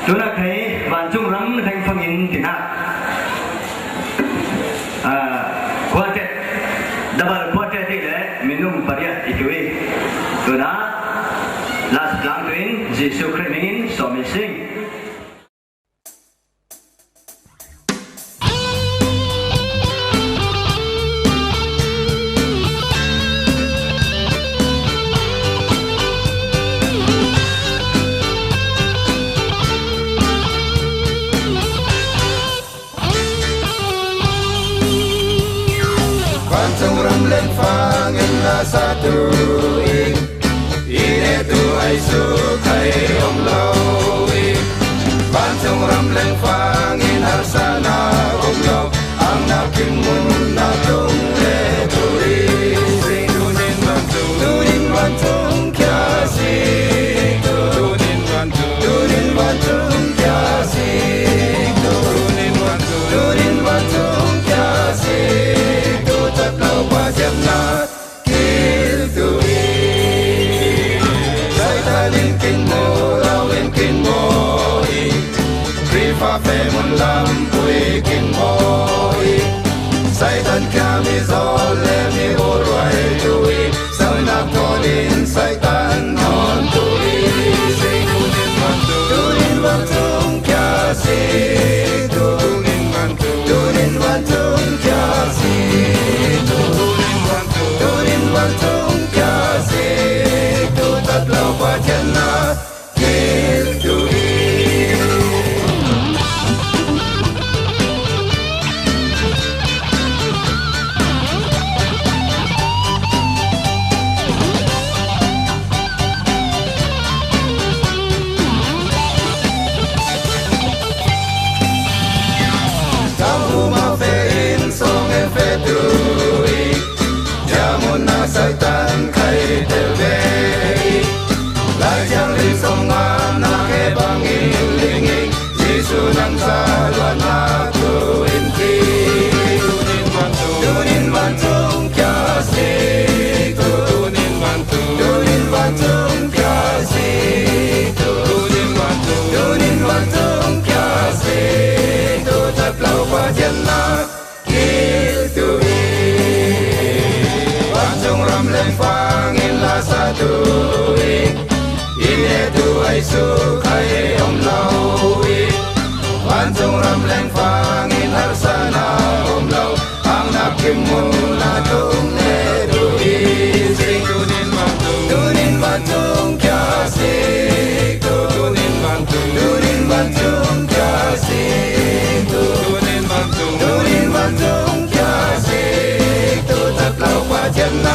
chúng ta thấy và chung lắm thành phong in tiền hạ qua tết double qua tết thì đấy minum paria itu tu na last lang tuin Jesus Christ so mi sing satu ini tu ai sukai om lawi pancung ram leng fangin harsana om law ang nakin mun na tung le turi sing tunin bantung kya si tunin bantung kya si tunin bantung kya si tu tat law pa na Mun lampui kin moi Satan kami zole mi urwai tui Sana konin Satan non tui Sing tunin bantung kya si Tunin bantung kya si Tunin bantung kya si Tu tatlaw pa dyan na kil tui Satan kai telvei lai jang ri song am na ke bang in ling ing Jesu nang sa luan na tu in ki tunin bantung kya si tunin bantung kya si tunin bantung kya si tu tatlaw pa dyan na kil tu leng fangin la satu ini tu ai sukai om lawi pancung ram leng fangin harsana om law ang nakim mula tung le tui sing tunin bantung kya si tunin bantung kya si tunin bantung kya si tu tatlaw pa dyan